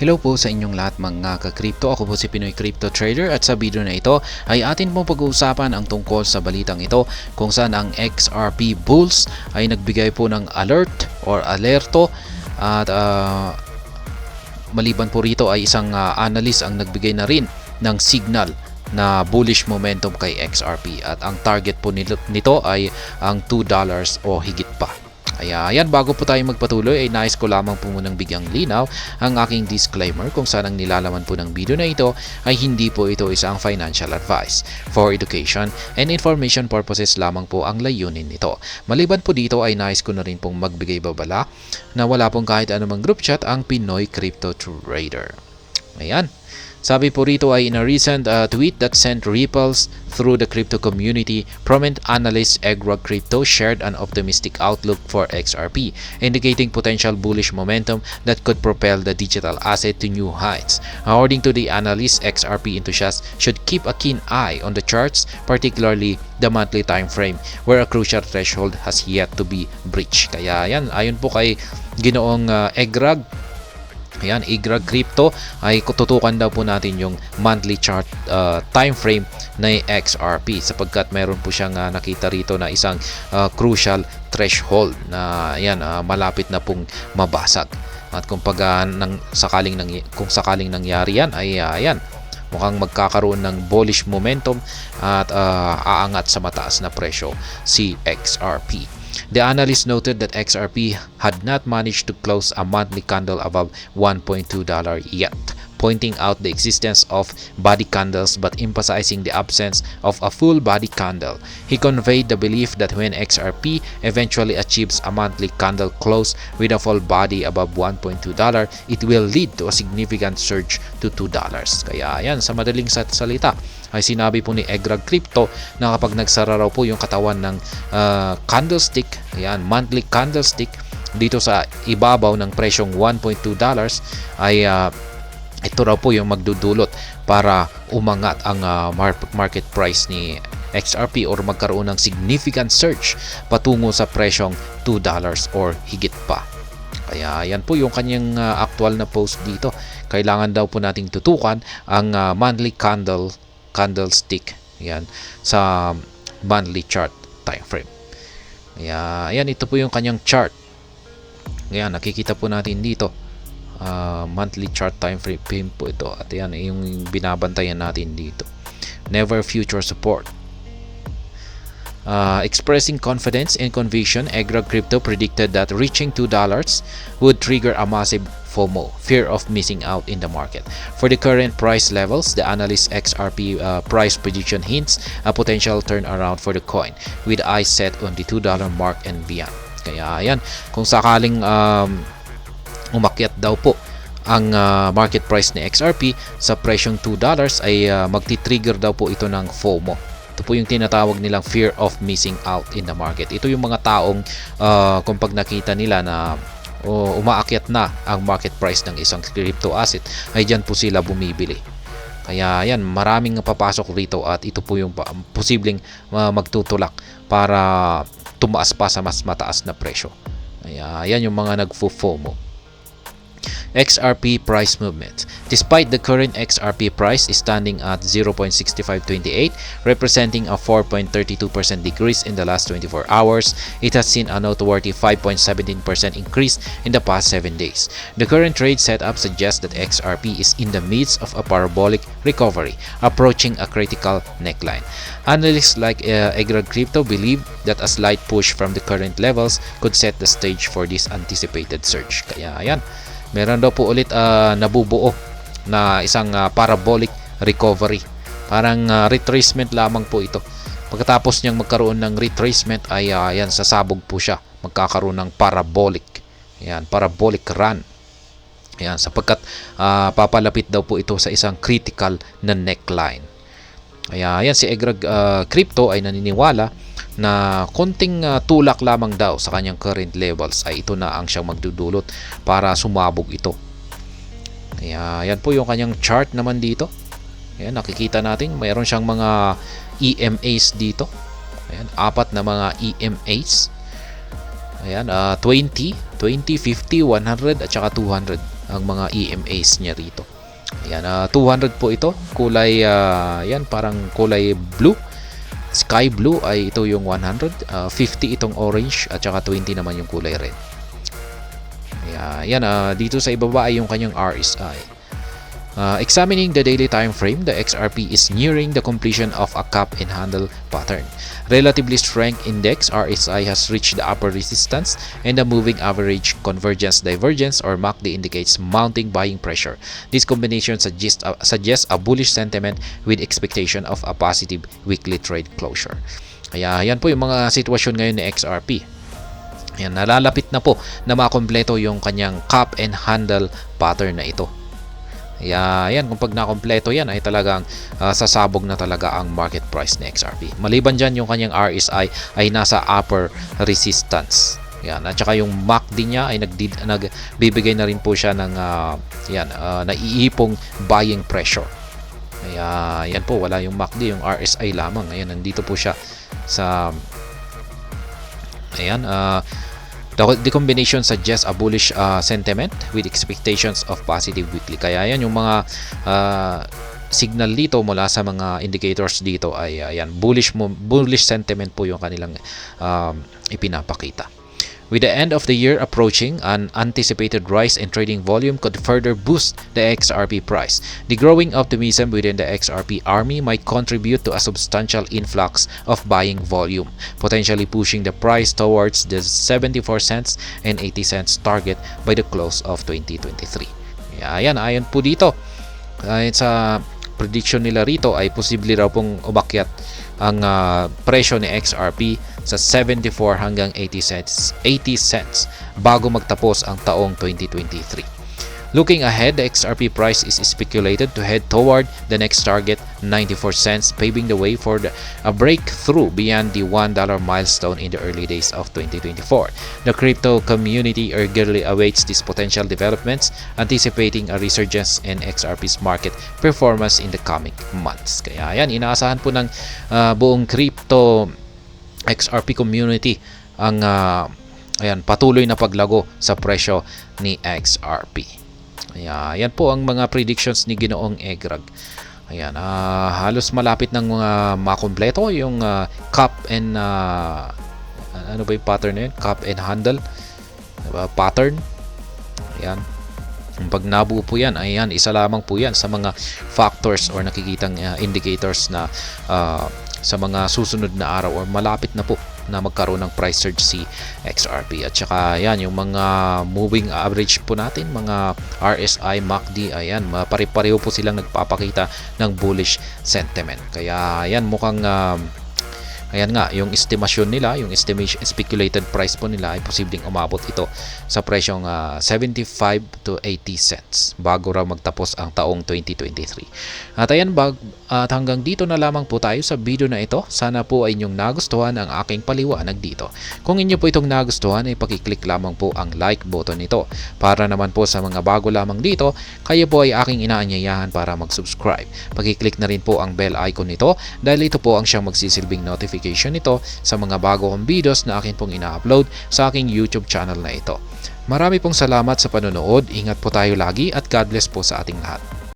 Hello po sa inyong lahat mga ka-crypto. Ako po si Pinoy Crypto Trader at sa video na ito ay atin pong pag-uusapan ang tungkol sa balitang ito kung saan ang XRP Bulls ay nagbigay po ng alert or alerto at maliban po rito ay isang analyst ang nagbigay na rin ng signal na bullish momentum kay XRP at ang target po nito ay ang $2 o higit pa. Ayan, bago po tayo magpatuloy ay nais ko lamang po munang bigyang linaw ang aking disclaimer kung saan ang nilalaman po ng video na ito ay hindi po ito isang financial advice. For education and information purposes lamang po ang layunin nito. Maliban po dito ay nais ko na rin pong magbigay babala na wala pong kahit anumang group chat ang Pinoy Crypto Trader. Ayan. Sabi po rito ay in a recent tweet that sent ripples through the crypto community, prominent analyst Egrog Crypto shared an optimistic outlook for XRP, indicating potential bullish momentum that could propel the digital asset to new heights. According to the analyst, XRP enthusiasts should keep a keen eye on the charts, particularly the monthly time frame, where a crucial threshold has yet to be breached. Kaya yan, ayon po kay Ginoong Egrog, ayan, Egrog Crypto ay tutukan daw po natin yung monthly chart time frame na XRP sapagkat meron po siyang nakita rito na isang crucial threshold na ayan, malapit na pong mabasag. At kung sakaling nangyari yan ay ayan, mukhang magkakaroon ng bullish momentum at aangat sa mataas na presyo si XRP. The analyst noted that XRP had not managed to close a monthly candle above $1.2 yet, pointing out the existence of body candles but emphasizing the absence of a full body candle. He conveyed the belief that when XRP eventually achieves a monthly candle close with a full body above $1.2, it will lead to a significant surge to $2. Kaya yan, sa madaling salita, ay sinabi po ni Egrog Crypto na kapag nagsara raw po yung katawan ng candlestick, ayan, monthly candlestick dito sa ibabaw ng presyong $1.2 ay ito raw po yung magdudulot para umangat ang market price ni XRP or magkaroon ng significant surge patungo sa presyong $2 or higit pa. Kaya yan po yung kanyang actual na post dito. Kailangan daw po nating tutukan ang monthly candlestick, yan, sa monthly chart time frame. Ayan, ito po yung kanyang chart. Ayan, nakikita po natin dito. Monthly chart time frame po ito. At yan, yung binabantayan natin dito. Never future support. Expressing confidence and conviction, Egrog Crypto predicted that reaching $2 would trigger a massive FOMO, fear of missing out in the market. For the current price levels, the analyst XRP price prediction hints a potential turnaround for the coin, with eyes set on the $2 mark and beyond. Kaya ayan, kung sakaling umakyat daw po ang market price ni XRP sa presyong $2 ay magti-trigger daw po ito ng FOMO. Ito po yung tinatawag nilang fear of missing out in the market. Ito yung mga taong kung pag nakita nila na umaakyat na ang market price ng isang crypto asset ay dyan po sila bumibili. Kaya yan, maraming papasok rito at ito po yung posibleng magtutulak para tumaas pa sa mas mataas na presyo. Kaya yan yung mga nagfo-FOMO. XRP price movement. Despite the current XRP price is standing at 0.6528, representing a 4.32% decrease in the last 24 hours, it has seen a noteworthy 5.17% increase in the past 7 days. The current trade setup suggests that XRP is in the midst of a parabolic recovery, approaching a critical neckline. Analysts like Egrog Crypto believe that a slight push from the current levels could set the stage for this anticipated surge. Kaya ayan, meron daw po ulit nabubuo na isang parabolic recovery. Parang retracement lamang po ito. Pagkatapos niyang magkaroon ng retracement ay yan, sasabog po siya. Magkakaroon ng parabolic. Ayan, parabolic run. Ayan, sapagkat papalapit daw po ito sa isang critical na neckline. Ayan, si Egrog Crypto ay naniniwala na konting tulak lamang daw sa kanyang current levels ay ito na ang siyang magdudulot para sumabog ito. Kaya yan po yung kanyang chart naman dito. Ayan, nakikita natin mayroon siyang mga EMAs dito. Ayan, 4 na mga EMAs. Ayan, 20, 50, 100 at saka 200. ang mga EMAs niya rito. Ayan, 200 po ito, kulay yan, parang kulay blue, sky blue ay ito yung 100, 50 itong orange at saka 20 naman yung kulay red. Ayan, dito sa ibaba ay yung kanyang RSI. Examining the daily time frame, the XRP is nearing the completion of a cup and handle pattern. Relatively strength index RSI has reached the upper resistance, and the moving average convergence divergence or MACD indicates mounting buying pressure. This combination suggests a bullish sentiment with expectation of a positive weekly trade closure. Kaya yan po yung mga sitwasyon ngayon ni XRP. Yan, nalalapit na po na makompleto yung kanyang cup and handle pattern na ito. Yan, kung pag nakompleto yan ay talagang sasabog na talaga ang market price ni XRP. Maliban dyan, yung kanyang RSI ay nasa upper resistance. Yan, at saka yung MACD niya ay nagbibigay na rin po siya ng naiipong buying pressure. Yan po, wala yung MACD, yung RSI lamang. Ayan, nandito po siya sa the combination suggests a bullish sentiment with expectations of positive weekly. Kaya yan yung mga signal dito mula sa mga indicators dito ay bullish sentiment po yung kanilang ipinapakita. With the end of the year approaching, an anticipated rise in trading volume could further boost the XRP price. The growing optimism within the XRP army might contribute to a substantial influx of buying volume, potentially pushing the price towards the 74 cents and 80 cents target by the close of 2023. Ayan po dito. Sa prediction nila rito ay posible raw pong umakyat ang presyo ni XRP sa 74 hanggang 80 cents bago magtapos ang taong 2023. Looking ahead, the XRP price is speculated to head toward the next target, 94 cents, paving the way for a breakthrough beyond the $1 milestone in the early days of 2024. The crypto community eagerly awaits these potential developments, anticipating a resurgence in XRP's market performance in the coming months. Kaya yan, inaasahan po ng buong crypto XRP community ang patuloy na paglago sa presyo ni XRP. Ayan po ang mga predictions ni Ginoong Egrag. Ayan, halos malapit ng makompleto yung cup and ano ba yung pattern na yun? Cup and handle pattern. Ayan. Pag nabuo po yan, ayan, isa lamang po yan sa mga factors or nakikitang indicators na sa mga susunod na araw or malapit na po na magkaroon ng price surge si XRP. At saka yan, yung mga moving average po natin, mga RSI, MACD, ayan, pare-pareho po silang nagpapakita ng bullish sentiment. Kaya ayan, mukhang ayan nga, yung estimasyon nila, yung speculated price po nila ay posibleng umabot ito sa presyong 75 to 80 cents bago raw magtapos ang taong 2023. At ayan, at hanggang dito na lamang po tayo sa video na ito. Sana po ay inyong nagustuhan ang aking paliwanag dito. Kung inyo po itong nagustuhan ay pakiclick lamang po ang like button nito. Para naman po sa mga bago lamang dito, kayo po ay aking inaanyayahan para mag-subscribe. Pakiclick na rin po ang bell icon nito dahil ito po ang siyang magsisilbing notification nito sa mga bago kong videos na akin pong ina-upload sa aking YouTube channel na ito. Marami pong salamat sa panonood. Ingat po tayo lagi at God bless po sa ating lahat.